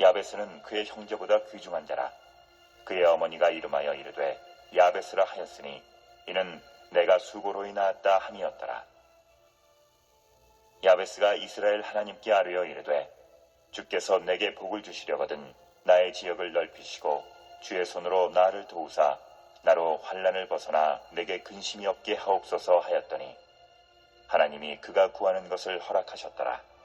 야베스는 그의 형제보다 귀중한 자라. 그의 어머니가 이름하여 이르되 야베스라 하였으니 이는 내가 수고로 인하였다 함이었더라. 야베스가 이스라엘 하나님께 아뢰어 이르되 주께서 내게 복을 주시려거든 나의 지역을 넓히시고 주의 손으로 나를 도우사 나로 환난을 벗어나 내게 근심이 없게 하옵소서 하였더니 하나님이 그가 구하는 것을 허락하셨더라.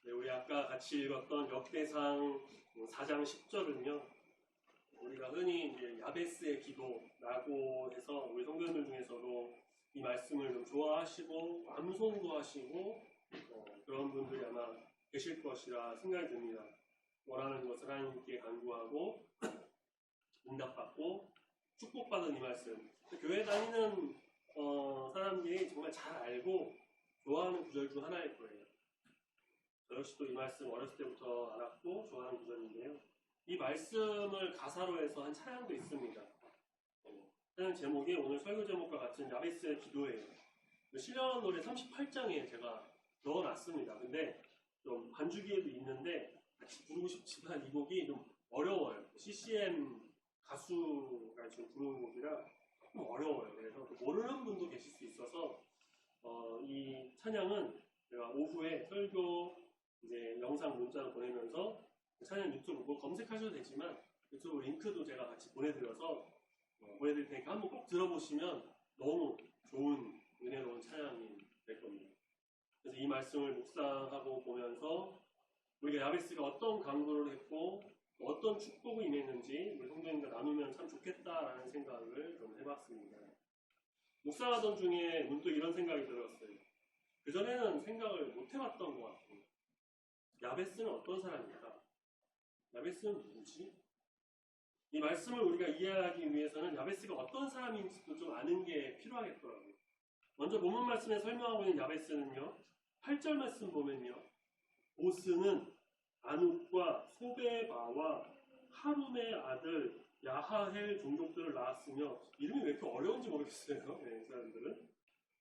네, 우리 아까 같이 읽었던 역대상 4장 10절은요. 우리가 흔히 이제 야베스의 기도라고 해서 우리 성도님들 중에서도 이 말씀을 좀 좋아하시고 암송도 하시고 그런 분들이 아마 계실 것이라 생각이 듭니다. 원하는 것을 하나님께 간구하고 응답받고 축복받은 이 말씀. 교회 다니는 사람들이 정말 잘 알고 좋아하는 구절 중 하나일 거예요. 저 역시도 이 말씀 어렸을 때부터 알았고 좋아하는 구절인데요. 이 말씀을 가사로 해서 한 찬양도 있습니다. 찬양 제목이 오늘 설교 제목과 같은 야베스의 기도예요. 신령한 노래 38장에 제가 넣어놨습니다. 근데 좀 반주기에도 있는데 같이 부르고 싶지만 이 곡이 좀 어려워요. CCM 가수가 지금 부르는 곡이라 조금 어려워요. 그래서 모르는 분도 계실 수 있어서 이 찬양은 제가 오후에 설교 이제 영상 문자로 보내면서 찬양 유튜브 검색하셔도 되지만 유튜브 링크도 제가 같이 보내드려서 보내드릴 테니까 한번 꼭 들어보시면 너무 좋은 은혜로운 찬양이 될 겁니다. 그래서 이 말씀을 묵상하고 보면서 우리가 야베스가 어떤 간구를 했고 어떤 축복이 임했는지 우리 성도님과 나누면 참 좋겠다라는 생각을 좀 해봤습니다. 묵상하던 중에 문득 이런 생각이 들었어요. 그전에는 생각을 못 해봤던 것 같고 야베스는 어떤 사람일까? 야베스는 누구지? 이 말씀을 우리가 이해하기 위해서는 야베스가 어떤 사람인지도 좀 아는 게 필요하겠더라고요. 먼저 본문 말씀에 설명하고 있는 야베스는요. 8절 말씀 보면요. 보스는 아눕과 소베바와 하룸의 아들 야하헬 종족들을 낳았으며 이름이 왜 이렇게 어려운지 모르겠어요. 네, 사람들은.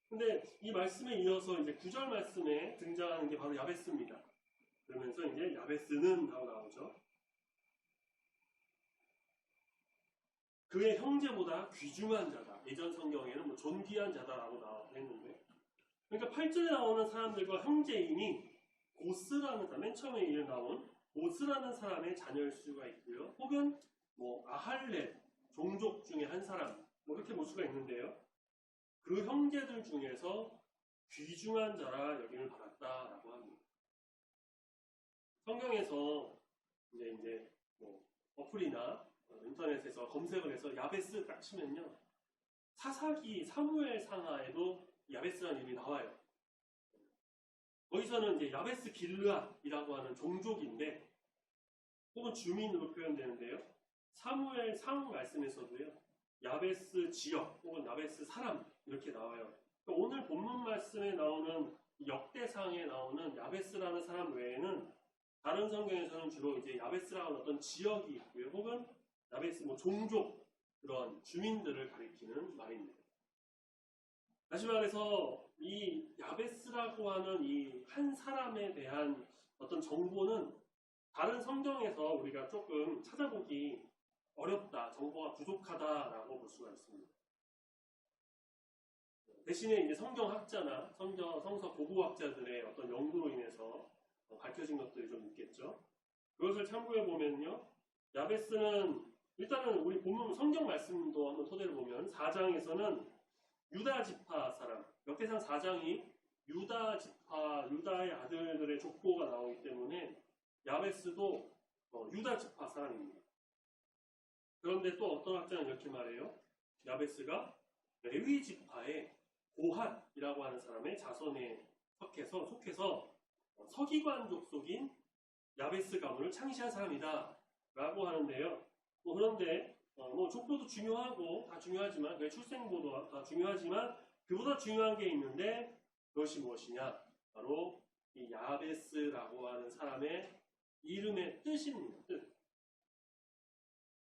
근데 이 말씀에 이어서 이제 9절 말씀에 등장하는 게 바로 야베스입니다. 그러면서 이제 야베스는 하고 나오죠. 그의 형제보다 귀중한 자다. 예전 성경에는 뭐 존귀한 자다라고 나오고 했는데, 그러니까 8절에 나오는 사람들과 형제이니 보스라는 사람, 맨 처음에 나온 보스라는 사람의 자녀일 수가 있고요. 혹은 뭐 아할렛 종족 중에 한 사람, 뭐 이렇게 볼 수가 있는데요. 그 형제들 중에서 귀중한 자라 여김을 받았다라고 합니다. 성경에서 이제 뭐 어플이나 인터넷에서 검색을 해서 야베스 딱 치면요. 사사기 사무엘 상하에도 야베스라는 이름이 나와요. 거기서는 이제 야베스 길르앗이라고 하는 종족인데 혹은 주민으로 표현되는데요. 사무엘 상 말씀에서도요. 야베스 지역 혹은 야베스 사람 이렇게 나와요. 그러니까 오늘 본문 말씀에 나오는 역대상에 나오는 야베스라는 사람 외에는 다른 성경에서는 주로 이제 야베스라는 어떤 지역이 있고요. 혹은 야베스 뭐 종족 그런 주민들을 가리키는 말입니다. 다시 말해서 이 야베스라고 하는 이 한 사람에 대한 어떤 정보는 다른 성경에서 우리가 조금 찾아보기 어렵다, 정보가 부족하다라고 볼 수가 있습니다. 대신에 이제 성경학자나 성서 고고학자들의 어떤 연구로 인해서 밝혀진 것들이 좀 있겠죠. 그것을 참고해 보면요, 야베스는 일단은 우리 본문 성경 말씀도 한번 토대로 보면 4장에서는 유다 지파 사람, 역대상 4장이 유다 지파, 유다의 아들들의 족보가 나오기 때문에 야베스도 유다 지파 사람입니다. 그런데 또 어떤 학자는 이렇게 말해요. 야베스가 레위 지파의 고핫이라고 하는 사람의 자손에 속해서 서기관족 속인 야베스 가문을 창시한 사람이다 라고 하는데요. 그런데 족보도 중요하고 다 중요하지만 그의 출생보도 다 중요하지만 그보다 중요한 게 있는데 그것이 무엇이냐? 바로 이 야베스라고 하는 사람의 이름의 뜻입니다. 뜻.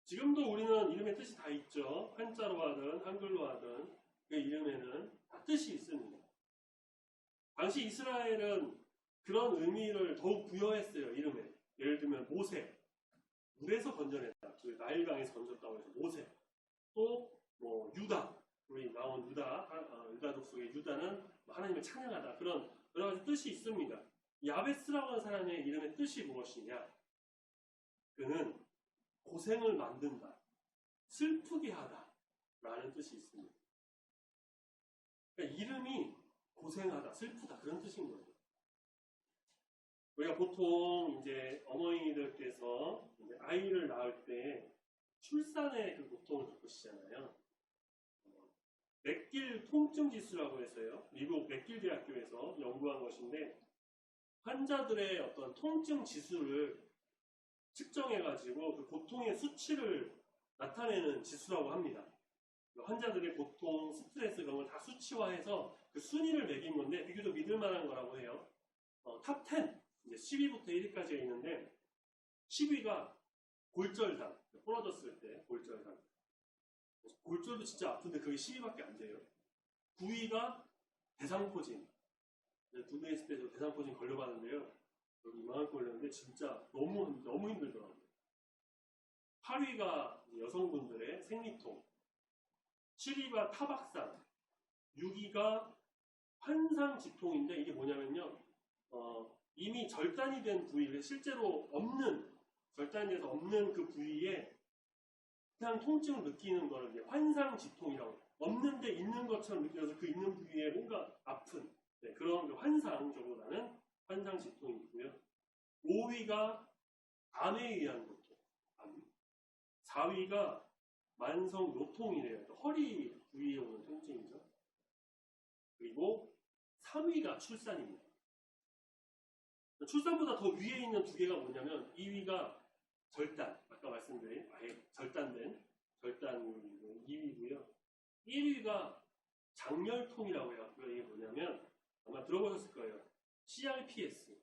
지금도 우리는 이름의 뜻이 다 있죠. 한자로 하든 한글로 하든 그 이름에는 다 뜻이 있습니다. 당시 이스라엘은 그런 의미를 더욱 부여했어요. 이름에. 예를 들면 모세, 물에서 건져냈다. 그 나일강에서 건졌다고 해서 모세. 또 뭐 유다, 우리 나온 유다족 속의 유다는 하나님을 찬양하다. 그런 여러 가지 뜻이 있습니다. 야베스라고 하는 사람의 이름의 뜻이 무엇이냐? 그는 고생을 만든다, 슬프게 하다 라는 뜻이 있습니다. 그러니까 이름이 고생하다, 슬프다 그런 뜻인 거예요. 우리가 보통 이제 어머니들께서 이제 아이를 낳을 때 출산의 그 고통을 겪으시잖아요. 맥길 통증 지수라고 해서요. 미국 맥길 대학교에서 연구한 것인데 환자들의 어떤 통증 지수를 측정해가지고 그 고통의 수치를 나타내는 지수라고 합니다. 환자들의 고통, 스트레스 그런 걸 다 수치화해서 그 순위를 매긴 건데 비교적 믿을 만한 거라고 해요. 탑 10, 이제 10위부터 1위까지가 있는데 10위가 골절당, 부러졌을 때 골절당. 골절도 진짜 아픈데 그게 10위밖에 안 돼요. 9위가 대상포진. 두 배 있을 때 저 대상포진 걸려봤는데요. 여기 이만한 거 걸렸는데 진짜 너무 힘들더라고요. 8위가 여성분들의 생리통. 7위가 타박상. 6위가 환상지통인데 이게 뭐냐면요. 이미 절단이 된 부위를 실제로 절단이 돼서 없는 그 부위에 그냥 통증을 느끼는 거를 이제 환상지통이라고 없는데 있는 것처럼 느껴서 그 있는 부위에 뭔가 아픈 그런 환상적으로 나는 환상지통이 있고요. 5위가 암에 의한 고통, 4위가 만성 요통이래요. 허리 부위에 오는 통증이죠. 그리고 3위가 출산입니다. 출산보다 더 위에 있는 두 개가 뭐냐면 2위가 절단, 아까 말씀드린 아예 절단된 절단이 2위고요. 1위가 장렬통이라고 해요. 이게 뭐냐면 아마 들어보셨을 거예요. CRPS,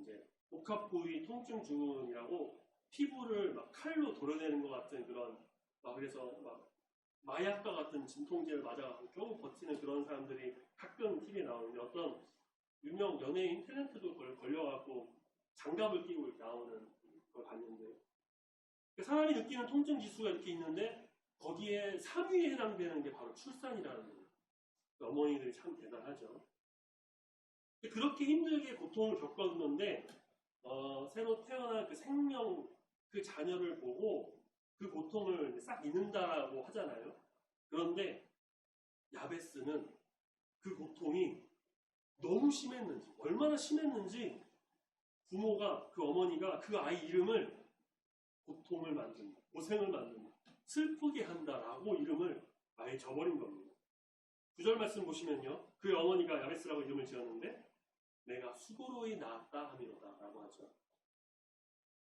이제 복합부위 통증 증후군이라고 피부를 막 칼로 도려내는 것 같은 그런 그래서 막 마약과 같은 진통제를 맞아가지고 겨우 버티는 그런 사람들이 가끔 TV에 나오는데 어떤 유명 연예인 탤런트도 걸려갖고 장갑을 끼고 이렇게 나오는 걸 봤는데 사람이 느끼는 통증 지수가 이렇게 있는데 거기에 3위에 해당되는 게 바로 출산이라는 거예요. 어머니들이 참 대단하죠. 그렇게 힘들게 고통을 겪었는데 새로 태어난 그 생명, 그 자녀를 보고 그 고통을 싹 잊는다라고 하잖아요. 그런데 야베스는 그 고통이 너무 심했는지, 얼마나 심했는지 부모가, 그 어머니가 그 아이 이름을 고통을 만든다, 고생을 만든다, 슬프게 한다라고 이름을 아예 저버린 겁니다. 9절 말씀 보시면요. 그 어머니가 야베스라고 이름을 지었는데 내가 수고로이 낳았다 하미로다 라고 하죠.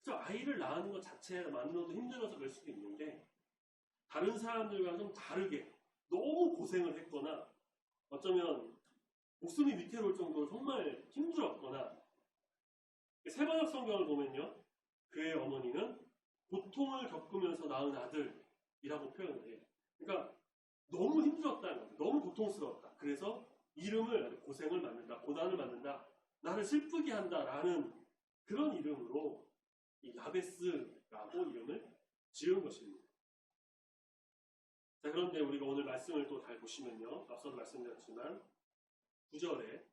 그래서 아이를 낳는 것 자체만으로도 힘들어서 그럴 수도 있는데 다른 사람들과 좀 다르게 너무 고생을 했거나 어쩌면 목숨이 위태로울 정도로 정말 힘들었거나 세번역 성경을 보면요. 그의 어머니는 고통을 겪으면서 낳은 아들이라고 표현을 해요. 그러니까 너무 힘들었다는 거예요. 너무 고통스러웠다. 그래서 이름을 고생을 만든다, 고난을 만든다, 나를 슬프게 한다라는 그런 이름으로 이 야베스라고 이름을 지은 것입니다. 자, 그런데 우리가 오늘 말씀을 또 잘 보시면요. 앞서도 말씀드렸지만 9절에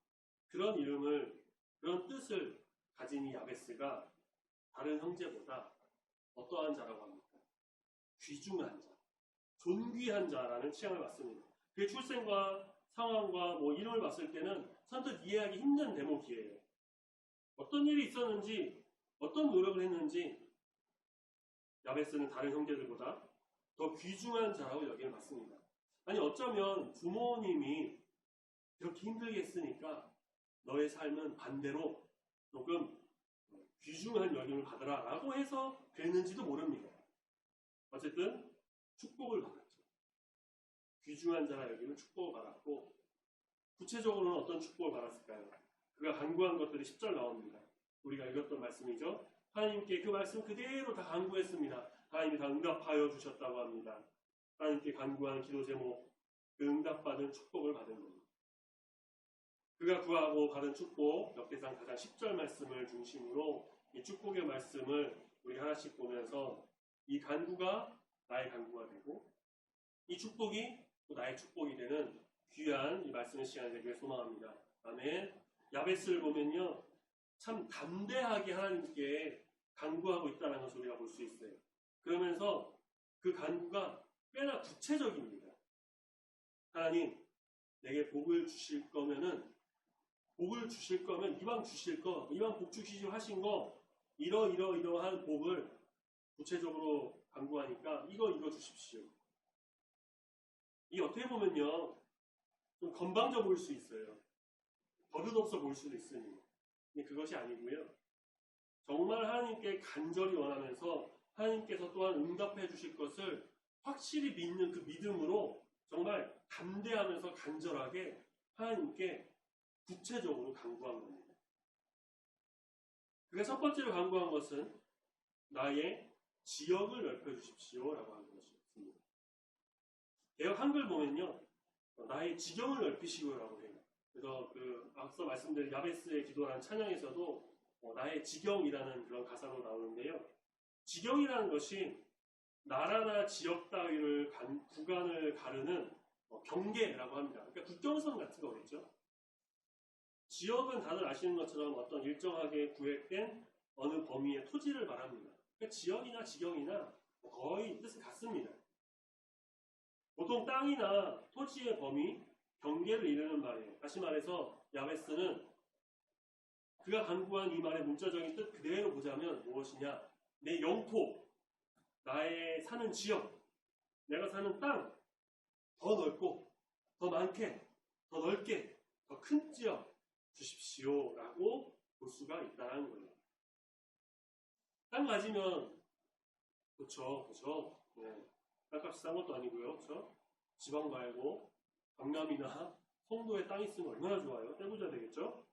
그런 이름을, 그런 뜻을 가진 이 야베스가 다른 형제보다 어떠한 자라고 합니까? 귀중한 자, 존귀한 자라는 칭함을 받습니다. 그의 출생과 상황과 이름을 봤을 때는 선뜻 이해하기 힘든 대목이에요. 어떤 일이 있었는지, 어떤 노력을 했는지 야베스는 다른 형제들보다 더 귀중한 자라고 여기를 받습니다. 아니 어쩌면 부모님이 이렇게 힘들게 했으니까 너의 삶은 반대로 조금 귀중한 여김을 받으라 라고 해서 됐는지도 모릅니다. 어쨌든 축복을 받았죠. 귀중한 자라 여기는 축복을 받았고 구체적으로는 어떤 축복을 받았을까요? 그가 간구한 것들이 10절 나옵니다. 우리가 읽었던 말씀이죠. 하나님께 그 말씀 그대로 다 간구했습니다. 하나님이 다 응답하여 주셨다고 합니다. 하나님께 간구한 기도 제목, 그 응답받은 축복을 받은 겁니다. 그가 구하고 받은 축복, 역대상 4장 10절 말씀을 중심으로 이 축복의 말씀을 우리 하나씩 보면서 이 간구가 나의 간구가 되고 이 축복이 또 나의 축복이 되는 귀한 이 말씀의 시간이 되길 소망합니다. 아멘. 야베스를 보면요, 참 담대하게 하나님께 간구하고 있다는 것을 우리가 볼 수 있어요. 그러면서 그 간구가 꽤나 구체적입니다. 하나님, 내게 복을 주실 거면 이왕 주실 거, 이왕 복 주시고 하신 거, 이러한 복을 구체적으로 간구하니까 이거 주십시오. 이 어떻게 보면요, 좀 건방져 보일 수 있어요. 버릇없어 보일 수도 있으니. 근데 그것이 아니고요. 정말 하나님께 간절히 원하면서 하나님께서 또한 응답해 주실 것을 확실히 믿는 그 믿음으로 정말 담대하면서 간절하게 하나님께 구체적으로 간구한 겁니다. 그가 첫 번째로 간구한 것은 나의 지역을 넓혀주십시오 라고 하는 것이었습니다. 개역 한글 보면요, 나의 지경을 넓히시고라고 해요. 그래서 그 앞서 말씀드린 야베스의 기도라는 찬양에서도 나의 지경이라는 그런 가사로 나오는데요. 지경이라는 것이 나라나 지역 따위를 구간을 가르는 경계라고 합니다. 그러니까 국경선 같은 거겠죠. 지역은 다들 아시는 것처럼 어떤 일정하게 구획된 어느 범위의 토지를 말합니다. 그러니까 지역이나 지경이나 거의 뜻은 같습니다. 보통 땅이나 토지의 범위, 경계를 이루는 말이에요. 다시 말해서 야베스는 그가 간구한 이 말의 문자적인 뜻 그대로 보자면 무엇이냐? 내 영토, 나의 사는 지역, 내가 사는 땅, 더 넓고, 더 많게, 더 넓게, 더 큰 지역 주십시오 라고 볼 수가 있다는 거예요. 땅 가지면 그렇죠. 네. 땅값이 싼 것도 아니고요. 그렇죠? 지방 말고 강남이나 송도에 땅 있으면 얼마나 좋아요. 떼부자 되겠죠?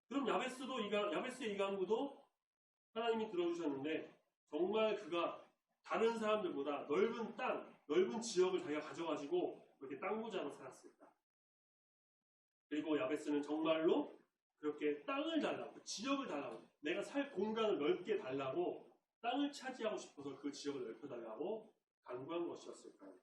그럼 야베스의 이 간구도 하나님이 들어주셨는데 정말 그가 다른 사람들보다 넓은 땅, 넓은 지역을 자기가 가져가지고 그렇게 땅 부자로 살았을까. 그리고 야베스는 정말로 그렇게 땅을 달라고, 지역을 달라고, 내가 살 공간을 넓게 달라고 땅을 차지하고 싶어서 그 지역을 넓혀달라고 간구한 것이었을까요?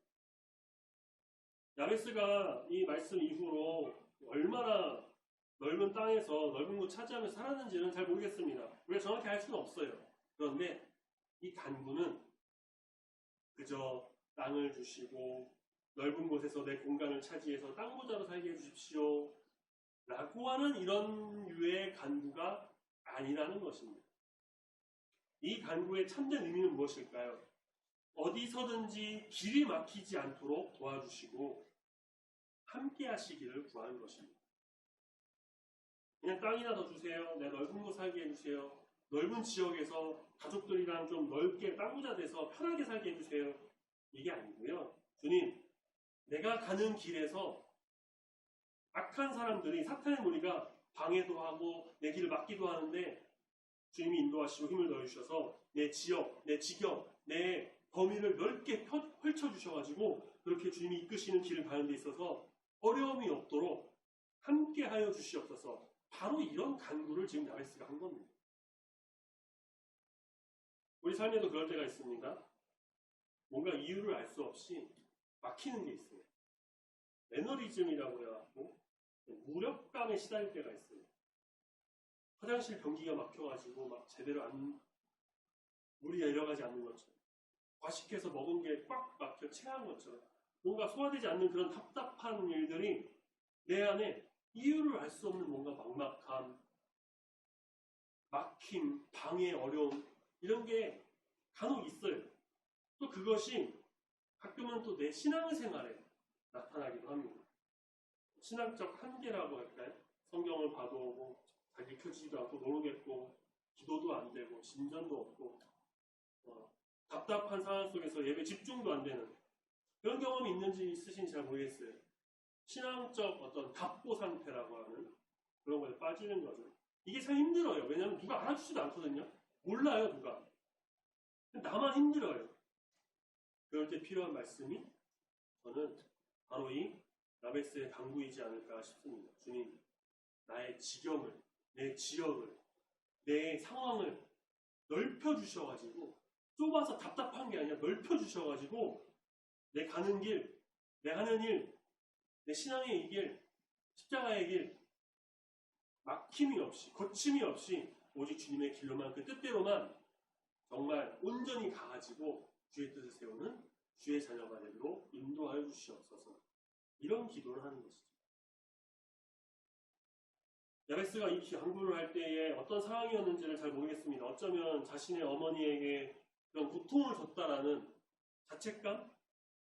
야베스가 이 말씀 이후로 얼마나 넓은 땅에서 넓은 곳 차지하면서 살았는지는 잘 모르겠습니다. 우리가 정확히 알 수는 없어요. 그런데 이 간구는 그저 땅을 주시고 넓은 곳에서 내 공간을 차지해서 땅 부자로 살게 해주십시오 라고 하는 이런 유의 간구가 아니라는 것입니다. 이 간구의 참된 의미는 무엇일까요? 어디서든지 길이 막히지 않도록 도와주시고 함께 하시기를 구하는 것입니다. 그냥 땅이나 더 주세요. 내 넓은 곳 살게 해주세요. 넓은 지역에서 가족들이랑 좀 넓게 땅 부자 돼서 편하게 살게 해주세요. 이게 아니고요. 주님, 내가 가는 길에서 악한 사람들이, 사탄의 무리가 방해도 하고 내 길을 막기도 하는데 주님이 인도하시고 힘을 넣어주셔서 내 지역, 내 지경, 내 범위를 넓게 펼쳐주셔가지고 그렇게 주님이 이끄시는 길을 가는 데 있어서 어려움이 없도록 함께 하여 주시옵소서. 바로 이런 간구를 지금 야베스가 한 겁니다. 우리 삶에도 그럴 때가 있습니다. 뭔가 이유를 알 수 없이 막히는 게 있어요. 매너리즘이라고 해갖고 무력감에 시달릴 때가 있어요. 화장실 변기가 막혀가지고 막 제대로 물이 내려가지 않는 것처럼, 과식해서 먹은 게 꽉 막혀 체한 것처럼, 뭔가 소화되지 않는 그런 답답한 일들이 내 안에 이유를 알 수 없는 뭔가 막막함, 막힘, 방해, 어려움 이런 게 간혹 있어요. 또 그것이 가끔은 또 내 신앙생활에 나타나기도 합니다. 신앙적 한계라고 할까요? 성경을 봐도 뭐 잘 읽혀지지도 않고 모르겠고 기도도 안 되고 진전도 없고 답답한 상황 속에서 예배 집중도 안 되는 그런 경험이 있으신지 잘 모르겠어요. 신앙적 어떤 답보 상태라고 하는 그런 거에 빠지는 거죠. 이게 참 힘들어요. 왜냐하면 누가 알아주지도 않거든요. 몰라요, 누가. 나만 힘들어요. 그럴 때 필요한 말씀이 저는 바로 이 야베스의 간구이지 않을까 싶습니다. 주님, 나의 지경을, 내 지역을, 내 상황을 넓혀주셔가지고, 좁아서 답답한 게 아니라 넓혀주셔가지고, 내 가는 길, 내 하는 일, 내 신앙의 길, 십자가의 길, 막힘이 없이, 거침이 없이, 오직 주님의 길로만, 그 뜻대로만 정말 온전히 가가지고 주의 뜻을 세우는 주의 자녀가 되도록 인도하여 주시옵소서. 이런 기도를 하는 것이죠. 야베스가 이 간구를 할 때에 어떤 상황이었는지를 잘 모르겠습니다. 어쩌면 자신의 어머니에게 그런 고통을 줬다라는 자책감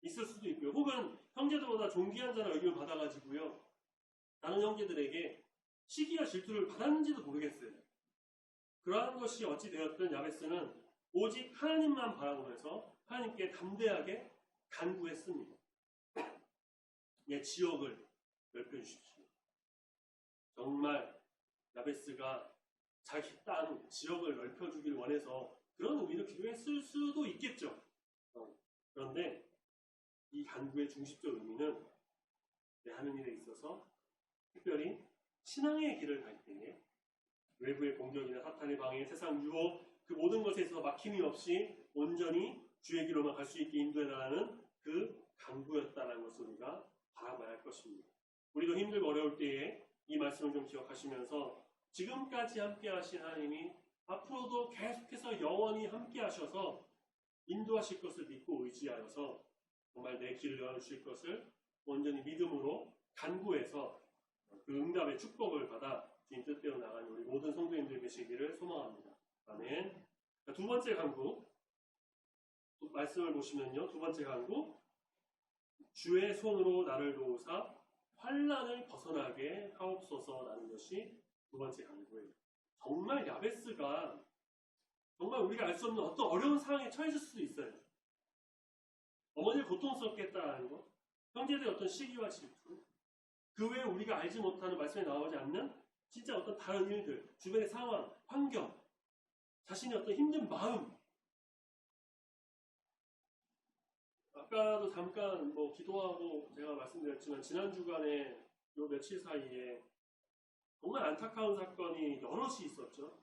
있을 수도 있고요. 혹은 형제들보다 존귀한 자라 여김을 받아가지고요. 다른 형제들에게 시기와 질투를 받았는지도 모르겠어요. 그러한 것이 어찌 되었든 야베스는 오직 하나님만 바라보면서 하나님께 담대하게 간구했습니다. 내 지역을 넓혀주십시오. 정말 야베스가 자기 땅, 지역을 넓혀주길 원해서 그런 의미로 기도했을 수도 있겠죠. 그런데 이 간구의 중심적 의미는 내 하는 일에 있어서 특별히 신앙의 길을 갈 때에 외부의 공격이나 사탄의 방해, 세상 유혹, 그 모든 것에 있어서 막힘이 없이 온전히 주의 길로만 갈 수 있게 인도해달라는 그 간구였다는 것을 우리가 바라봐야 할 것입니다. 우리도 힘들고 어려울 때에 이 말씀을 좀 기억하시면서 지금까지 함께 하신 하나님이 앞으로도 계속해서 영원히 함께 하셔서 인도하실 것을 믿고 의지하여서 정말 내 길을 열어주실 것을 온전히 믿음으로 간구해서 그 응답의 축복을 받아 주님 뜻대로 나가는 우리 모든 성도님들 계시기를 소망합니다. 아멘. 두 번째 간구 말씀을 보시면요. 두 번째 간구 주의 손으로 나를 도우사 환난을 벗어나게 하옵소서라는 것이 두 번째 간구예요. 정말 야베스가 정말 우리가 알 수 없는 어떤 어려운 상황에 처해질 수도 있어요. 어머니를 고통스럽겠다는 것, 형제들의 어떤 시기와 질투, 그 외에 우리가 알지 못하는 말씀에 나오지 않는 진짜 어떤 다른 일들, 주변의 상황, 환경, 자신의 어떤 힘든 마음. 아까도 잠깐 기도하고 제가 말씀드렸지만 지난 주간에 요 며칠 사이에 정말 안타까운 사건이 여럿이 있었죠.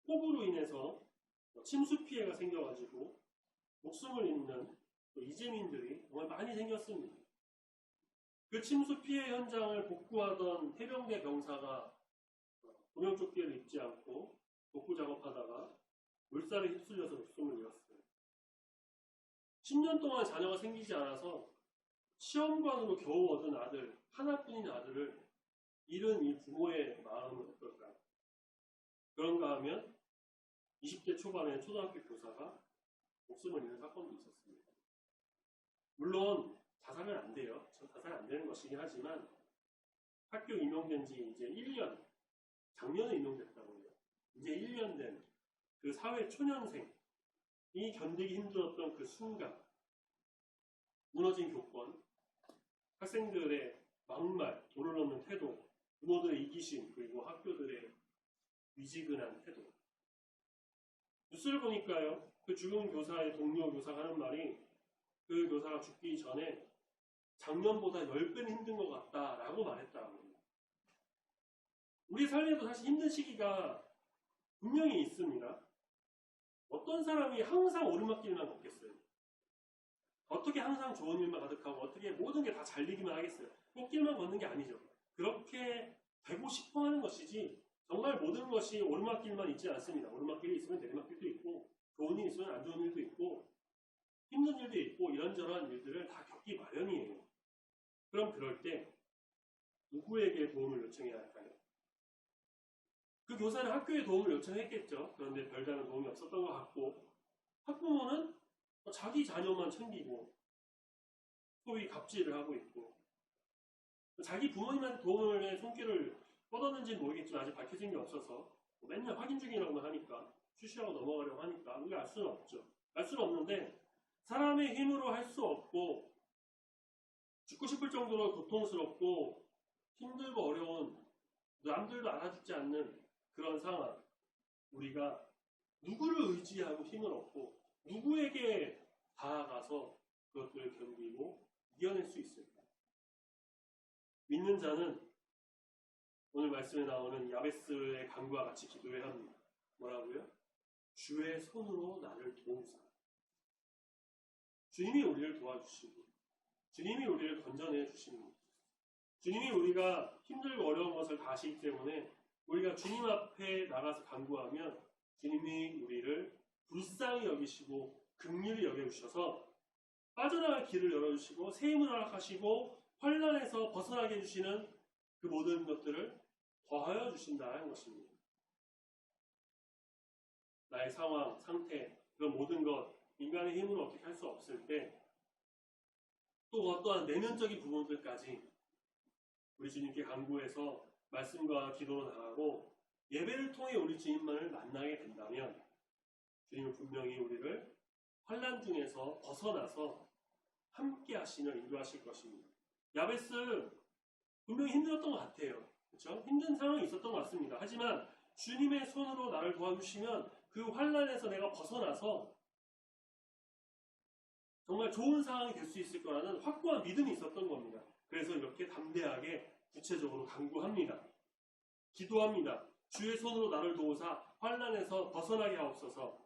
폭우로 인해서 침수 피해가 생겨가지고 목숨을 잃는 이재민들이 정말 많이 생겼습니다. 그 침수 피해 현장을 복구하던 해병대 병사가 구명조끼를 입지 않고 복구 작업하다가 물살에 휩쓸려서 목숨을 잃었어요. 10년 동안 자녀가 생기지 않아서 시험관으로 겨우 얻은 아들, 하나뿐인 아들을 잃은 이 부모의 마음은 어떨까요? 그런가 하면 20대 초반의 초등학교 교사가 목숨을 잃는 사건도 있었습니다. 물론 자살은 안 돼요. 자살 안 되는 것이긴 하지만 학교 임용된 지 이제 1년, 작년에 임용됐다고 해요. 이제 1년 된 그 사회 초년생이 견디기 힘들었던 그 순간, 무너진 교권, 학생들의 막말, 돌을 놓는 태도, 부모들의 이기심, 그리고 학교들의 미지근한 태도. 뉴스를 보니까요, 그 죽은 교사의 동료 교사가 하는 말이 그 교사가 죽기 전에 작년보다 10배는 힘든 것 같다라고 말했다고 합니다. 우리 삶에도 사실 힘든 시기가 분명히 있습니다. 어떤 사람이 항상 오르막길만 걷겠어요? 어떻게 항상 좋은 일만 가득하고 어떻게 모든 게 다 잘 되기만 하겠어요? 꽃길만 걷는 게 아니죠. 그렇게 되고 싶어 하는 것이지 정말 모든 것이 오르막길만 있지 않습니다. 오르막길이 있으면 내리막길도 있고 좋은 일 있으면 안 좋은 일도 있고 힘든 일도 있고 이런저런 일들을 다 겪기 마련이에요. 그럼 그럴 때 누구에게 도움을 요청해야 할까요? 그 교사는 학교에 도움을 요청했겠죠. 그런데 별다른 도움이 없었던 것 같고 학부모는 자기 자녀만 챙기고 소위 갑질을 하고 있고 자기 부모님한테 도움의 손길을 뻗었는지는 모르겠지만 아직 밝혀진 게 없어서 맨날 확인 중이라고만 하니까 수시하고 넘어가려고 하니까 우리가 알 수는 없죠. 알 수는 없는데 사람의 힘으로 할 수 없고 죽고 싶을 정도로 고통스럽고 힘들고 어려운 남들도 알아주지 않는 그런 상황, 우리가 누구를 의지하고 힘을 얻고 누구에게 다가가서 그것들을 견디고 이겨낼 수 있을까? 믿는 자는 오늘 말씀에 나오는 야베스의 간구와 같이 기도해야 합니다. 뭐라고요? 주의 손으로 나를 도우사. 주님이 우리를 도와주시고 주님이 우리를 건져내 주십니다. 주님이 우리가 힘들고 어려운 것을 다 아시기 때문에 우리가 주님 앞에 나가서 간구하면 주님이 우리를 불쌍히 여기시고 긍휼히 여겨주셔서 빠져나갈 길을 열어주시고 새 힘을 허락하시고 환난에서 벗어나게 해주시는 그 모든 것들을 더하여 주신다는 것입니다. 나의 상황, 상태, 그런 모든 것 인간의 힘으로 어떻게 할 수 없을 때 또 어떠한 내면적인 부분들까지 우리 주님께 간구해서 말씀과 기도로 나가고 예배를 통해 우리 주님만을 만나게 된다면 주님은 분명히 우리를 환난 중에서 벗어나서 함께 하시며 인도하실 것입니다. 야베스 분명히 힘들었던 것 같아요. 그렇죠? 힘든 상황이 있었던 것 같습니다. 하지만 주님의 손으로 나를 도와주시면 그 환난에서 내가 벗어나서 정말 좋은 상황이 될 수 있을 거라는 확고한 믿음이 있었던 겁니다. 그래서 이렇게 담대하게 구체적으로 간구합니다. 기도합니다. 주의 손으로 나를 도우사 환난에서 벗어나게 하옵소서.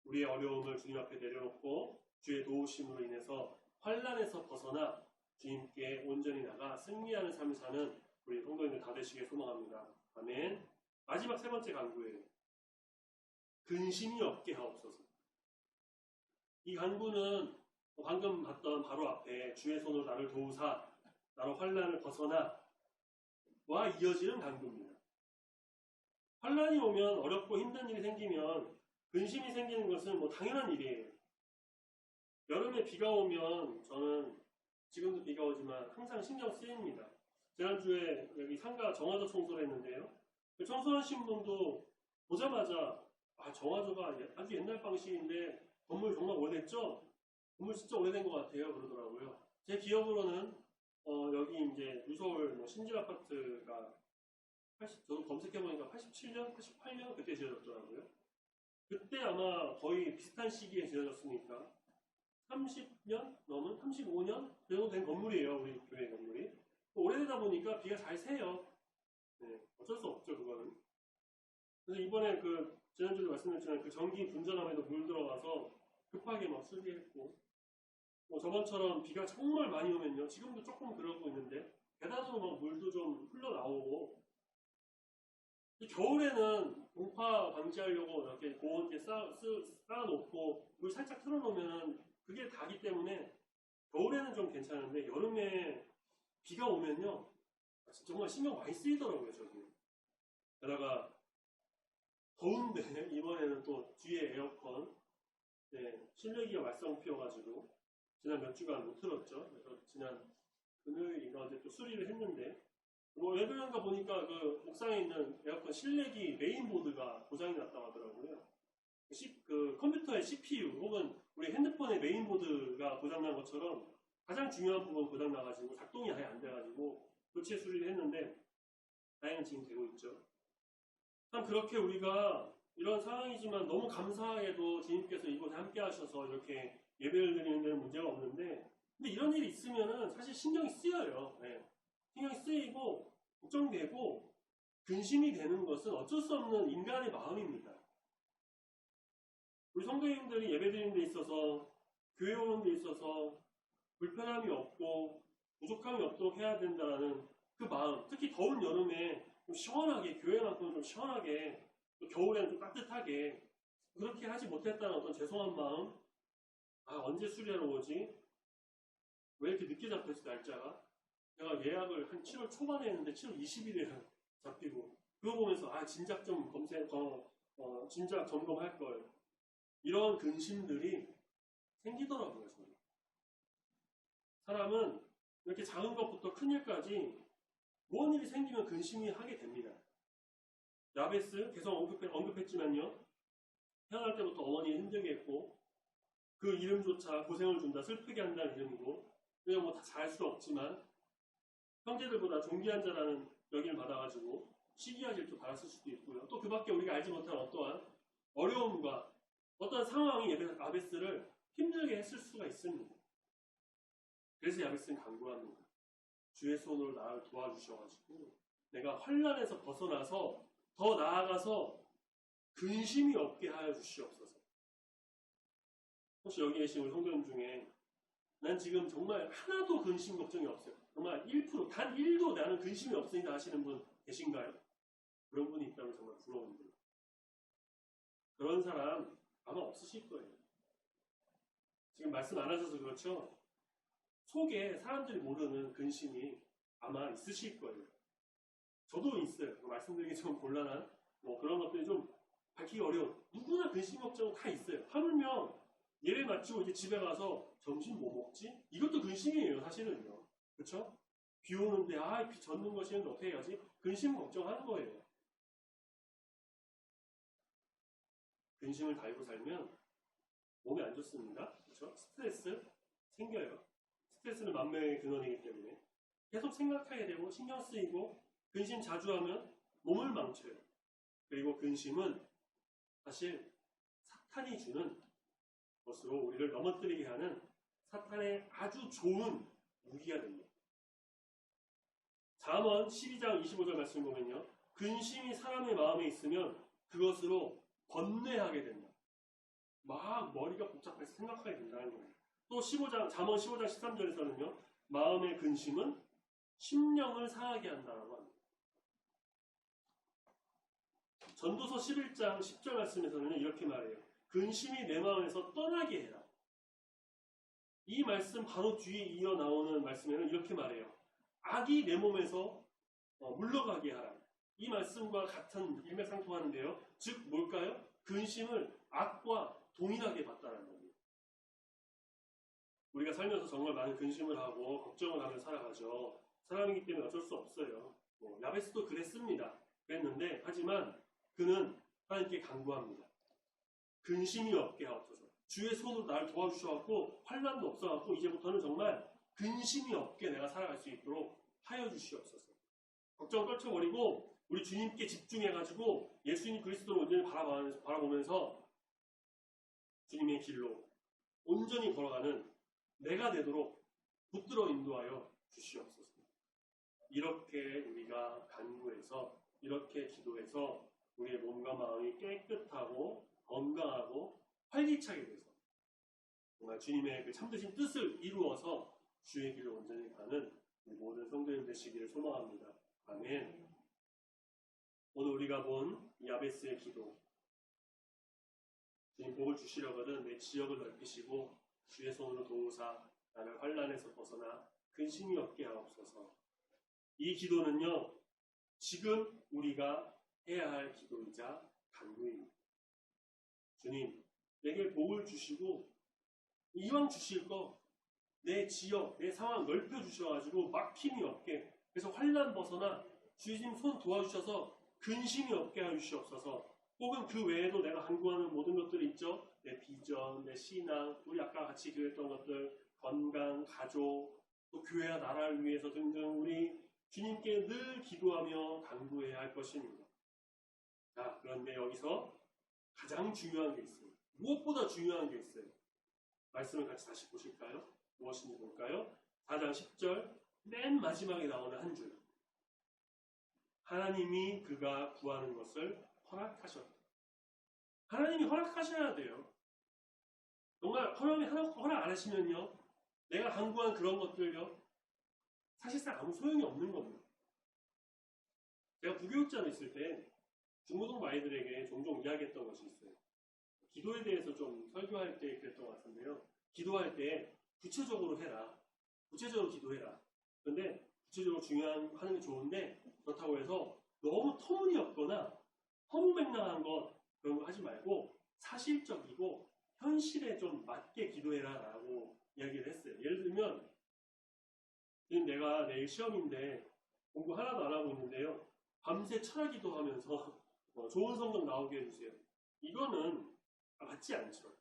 우리의 어려움을 주님 앞에 내려놓고 주의 도우심으로 인해서 환난에서 벗어나 주님께 온전히 나가 승리하는 삶을 사는 우리 성도님들 다 되시길 소망합니다. 아멘. 마지막 세 번째 간구예요. 근심이 없게 하옵소서. 이 간구는 방금 봤던 바로 앞에 주의 손으로 나를 도우사 나로 환난을 벗어나 와 이어지는 간구입니다. 환난이 오면 어렵고 힘든 일이 생기면 근심이 생기는 것은 뭐 당연한 일이에요. 여름에 비가 오면 저는 지금도 비가 오지만 항상 신경 쓰입니다. 지난주에 여기 상가 정화조 청소를 했는데요. 그 청소하신 분도 보자마자 정화조가 아주 옛날 방식인데 건물 정말 오래됐죠? 건물 진짜 오래된 것 같아요. 그러더라고요. 제 기억으로는 여기 이제 유서울 신길 아파트가 저도 검색해보니까 87년, 88년 그때 지어졌더라고요. 그때 아마 거의 비슷한 시기에 지어졌으니까 30년 넘은 35년 정도 된 건물이에요. 우리 교회 건물이. 오래되다 보니까 비가 잘 새요. 네, 어쩔 수 없죠, 그거는. 그래서 이번에 지난주에 말씀드렸지만 전기 분전함에도 물 들어가서 급하게 막 수리했고, 저번처럼 비가 정말 많이 오면요. 지금도 조금 그러고 있는데, 계단으로 막 물도 좀 흘러나오고, 겨울에는 동파 방지하려고 이렇게 고온에 쌓아놓고 물 살짝 틀어놓으면 그게 다기 때문에 겨울에는 좀 괜찮은데 여름에 비가 오면요 정말 신경 많이 쓰이더라고요. 저기 게다가 더운데 이번에는 또 뒤에 에어컨 실내기가 말썽 피워가지고 지난 몇 주간 못 틀었죠. 그래서 지난 금요일인가 어제 또 수리를 했는데 왜 그런가 보니까 옥상에 있는 에어컨 실내기 메인보드가 고장이 났다고 하더라고요. 컴퓨터의 CPU 혹은 우리 핸드폰의 메인보드가 고장난 것처럼 가장 중요한 부분 고장나가지고 작동이 아예 안 돼가지고 교체 수리를 했는데 다행히 지금 되고 있죠. 참 그렇게 우리가 이런 상황이지만 너무 감사하게도 주님께서 이곳에 함께 하셔서 이렇게 예배를 드리는 데는 문제가 없는데 근데 이런 일이 있으면은 사실 신경이 쓰여요. 네. 신경이 쓰이고 걱정되고 근심이 되는 것은 어쩔 수 없는 인간의 마음입니다. 우리 성도님들이 예배드리는 데 있어서 교회 오는 데 있어서 불편함이 없고 부족함이 없도록 해야 된다는 그 마음, 특히 더운 여름에 좀 시원하게 교회만큼은 좀 시원하게 또 겨울에는 좀 따뜻하게 그렇게 하지 못했다는 어떤 죄송한 마음 언제 수리하러 오지? 왜 이렇게 늦게 잡혔지 날짜가? 내가 예약을 한 7월 초반에 했는데 7월 20일에 잡히고 그거 보면서 진작 좀 진작 점검할 걸 이런 근심들이 생기더라고요. 저는. 사람은 이렇게 작은 것부터 큰 일까지 무언 일이 생기면 근심이 하게 됩니다. 야베스 계속 언급했지만요. 태어날 때부터 어머니 힘들게 했고 그 이름조차 고생을 준다, 슬프게 한다는 이름이고 그냥 다 잘할 수 없지만 형제들보다 존귀한 자라는 여김을 받아가지고 시기와 질투 받았을 수도 있고요. 또 그 밖에 우리가 알지 못한 어떠한 어려움과 어떤 상황이 야베스를 힘들게 했을 수가 있습니다. 그래서 야베스는 간구합니다. 주의 손으로 나를 도와주셔가지고 내가 환난에서 벗어나서 더 나아가서 근심이 없게 하여 주시옵소서. 혹시 여기 계신 우리 성도님 중에 난 지금 정말 하나도 근심 걱정이 없어요. 정말 1%, 단 1도 나는 근심이 없으니까 하시는 분 계신가요? 그런 분이 있다면 정말 부러운데. 그런 사람 아마 없으실 거예요. 지금 말씀 안 하셔서 그렇죠? 속에 사람들이 모르는 근심이 아마 있으실 거예요. 저도 있어요. 말씀드리기 좀 곤란한 그런 것들이 좀 밝히기 어려운. 누구나 근심 걱정은 다 있어요. 하물며 예를 맞추고 이제 집에 가서 점심 뭐 먹지? 이것도 근심이에요, 사실은요. 그렇죠? 비 오는데 비 젖는 것이는데 어떻게 해야지? 근심 걱정하는 거예요. 근심을 달고 살면 몸이 안 좋습니다. 그렇죠? 스트레스 생겨요. 스트레스는 만병의 근원이기 때문에 계속 생각하게 되고 신경 쓰이고 근심 자주 하면 몸을 망쳐요. 그리고 근심은 사실 사탄이 주는 것으로 우리를 넘어뜨리게 하는 사탄의 아주 좋은 무기가 됩니다. 잠언 12장 25절 말씀 보면요. 근심이 사람의 마음에 있으면 그것으로 번뇌하게 된다. 막 머리가 복잡해서 생각하게 된다는 거예요. 또 잠언 15장 13절에서는요. 마음의 근심은 심령을 상하게 한다고 합니다. 전도서 11장 10절 말씀에서는 이렇게 말해요. 근심이 내 마음에서 떠나게 해라. 이 말씀 바로 뒤에 이어 나오는 말씀에는 이렇게 말해요. 악이 내 몸에서 물러가게 하라. 이 말씀과 같은 일맥상통하는데요. 즉 뭘까요? 근심을 악과 동일하게 봤다는 겁니다. 우리가 살면서 정말 많은 근심을 하고 걱정을 하며 살아가죠. 사람이기 때문에 어쩔 수 없어요. 야베스도 그랬습니다. 그랬는데 하지만 그는 하나님께 간구합니다. 근심이 없게 하옵소서. 주의 손으로 나를 도와주셔갖고 환난도 없어갖고 이제부터는 정말 근심이 없게 내가 살아갈 수 있도록 하여 주시옵소서. 걱정 떨쳐버리고 우리 주님께 집중해가지고 예수님 그리스도를 온전히 바라보면서 주님의 길로 온전히 걸어가는 내가 되도록 붙들어 인도하여 주시옵소서. 이렇게 우리가 간구해서 이렇게 기도해서 우리의 몸과 마음이 깨끗하고 건강하고 활기차게 돼서 정말 주님의 그 참되신 뜻을 이루어서 주의 길을 온전히 가는 모든 성도님 되시기를 소망합니다. 아멘. 오늘 우리가 본 야베스의 기도, 주님 복을 주시려거든 내 지역을 넓히시고 주의 손으로 도우사 나를 환난에서 벗어나 근심이 없게 하옵소서. 이 기도는요, 지금 우리가 해야 할 기도이자 간구입니다. 주님, 내게 복을 주시고 이왕 주실 거 내 지역, 내 상황 넓혀주셔가지고 막힘이 없게 그래서 환난 벗어나 주님 손 도와주셔서 근심이 없게 해주시옵소서. 혹은 그 외에도 내가 간구하는 모든 것들이 있죠. 내 비전, 내 신앙, 우리 아까 같이 교했던 것들, 건강, 가족, 또 교회와 나라를 위해서 등등 우리 주님께 늘 기도하며 간구해야 할 것입니다. 자, 그런데 여기서 가장 중요한 게 있습니다. 무엇보다 중요한 게 있어요. 말씀을 같이 다시 보실까요? 무엇인지 볼까요? 4장 10절 맨 마지막에 나오는 한 줄. 하나님이 그가 구하는 것을 허락하셨다. 하나님이 허락하셔야 돼요. 정말 하나님이 허락 안 하시면요. 내가 간구한 그런 것들요. 사실상 아무 소용이 없는 겁니다. 제가 부교육자로 있을 때 중고등부 아이들에게 종종 이야기했던 것이 있어요. 기도에 대해서 좀 설교할 때 그랬던 것 같은데요. 기도할 때 구체적으로 해라. 구체적으로 기도해라. 그런데 구체적으로 하는 게 좋은데 그렇다고 해서 너무 터무니없거나 허무맹랑한 것 그런 거 하지 말고 사실적이고 현실에 좀 맞게 기도해라 라고 이야기를 했어요. 예를 들면 지금 내가 내일 시험인데 공부 하나도 안 하고 있는데요. 밤새 철야 기도하면서 좋은 성적 나오게 해주세요. 이거는 맞지 않죠.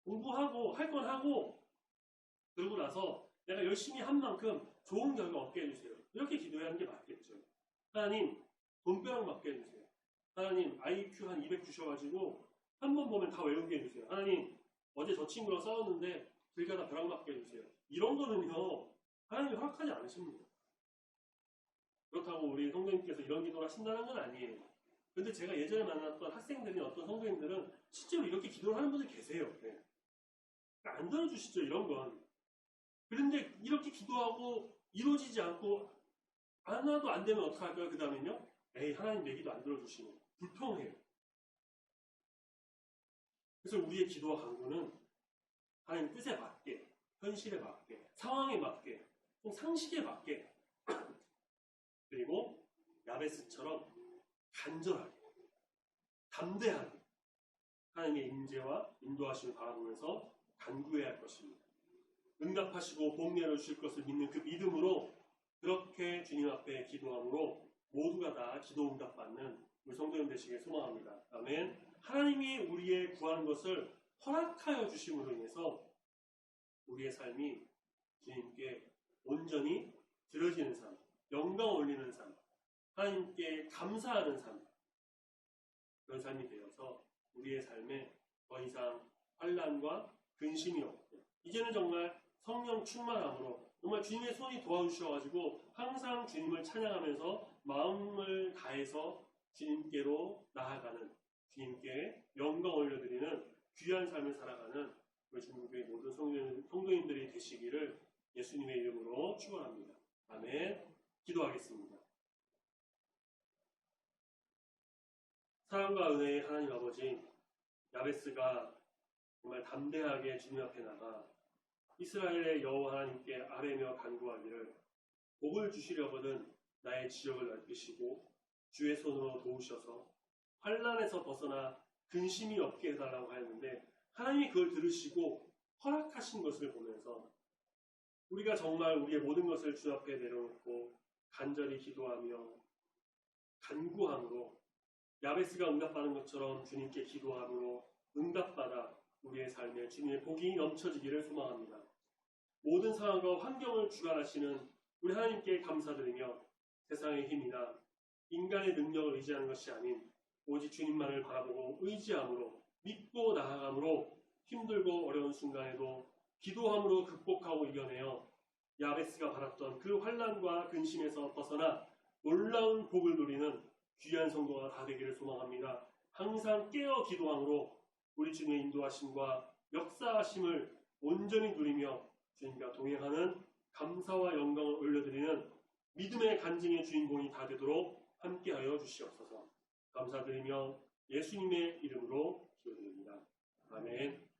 공부하고 할 건 하고 그러고 나서 내가 열심히 한 만큼 좋은 결과 얻게 해주세요. 이렇게 기도해야 하는 게 맞겠죠. 하나님 돈벼락 맞게 해주세요. 하나님 IQ 한 200 주셔가지고 한 번 보면 다 외우게 해주세요. 하나님 어제 저 친구랑 싸웠는데 길 가다 벼락 맞게 해주세요. 이런 거는요 하나님이 허락하지 않으십니다. 그렇다고 우리 성도님께서 이런 기도를 하신다는 건 아니에요. 근데 제가 예전에 만났던 학생들이 어떤 성도님들은 실제로 이렇게 기도를 하는 분들 계세요. 네. 안 들어주시죠, 이런 건. 그런데 이렇게 기도하고 이루어지지 않고 하나도 안 되면 어떡할까요? 그 다음엔요? 에이, 하나님 내 기도 안 들어주시네. 불평해요. 그래서 우리의 기도와 간구는 하나님 뜻에 맞게, 현실에 맞게, 상황에 맞게, 상식에 맞게, 그리고 야베스처럼 간절하게, 담대하게 하나님의 임재와 인도하심을 바라보면서 간구해야 할 것입니다. 응답하시고 복내려 주실 것을 믿는 그 믿음으로 그렇게 주님 앞에 기도함으로 모두가 다 기도 응답받는 우리 성도님 되시길 소망합니다. 아멘. 하나님이 우리의 구한 것을 허락하여 주심으로 인해서 우리의 삶이 주님께 온전히 드려지는 삶, 영광 올리는 삶, 하나님께 감사하는 삶, 그런 삶이 되어서 우리의 삶에 더 이상 환난과 근심이 없고 이제는 정말 성령 충만함으로 정말 주님의 손이 도와주셔가지고 항상 주님을 찬양하면서 마음을 다해서 주님께로 나아가는, 주님께 영광 올려드리는 귀한 삶을 살아가는 우리 중국의 모든 성도님들이 되시기를 예수님의 이름으로 축원합니다. 아멘. 기도하겠습니다. 사랑과 은혜의 하나님 아버지, 야베스가 정말 담대하게 주님 앞에 나가 이스라엘의 여호와 하나님께 아뢰며 간구하기를 복을 주시려거든 나의 지역을 넓히시고 주의 손으로 도우셔서 환난에서 벗어나 근심이 없게 해달라고 하였는데 하나님이 그걸 들으시고 허락하신 것을 보면서 우리가 정말 우리의 모든 것을 주 앞에 내려놓고 간절히 기도하며 간구함으로 야베스가 응답받은 것처럼 주님께 기도함으로 응답받아 우리의 삶에 주님의 복이 넘쳐지기를 소망합니다. 모든 상황과 환경을 주관하시는 우리 하나님께 감사드리며 세상의 힘이나 인간의 능력을 의지하는 것이 아닌 오직 주님만을 바라보고 의지함으로 믿고 나아감으로 힘들고 어려운 순간에도 기도함으로 극복하고 이겨내어 야베스가 받았던 그 환난과 근심에서 벗어나 놀라운 복을 누리는 귀한 성도가 다 되기를 소망합니다. 항상 깨어 기도함으로 우리 주님의 인도하심과 역사하심을 온전히 누리며 주님과 동행하는 감사와 영광을 올려드리는 믿음의 간증의 주인공이 다 되도록 함께하여 주시옵소서. 감사드리며 예수님의 이름으로 기도드립니다. 아멘.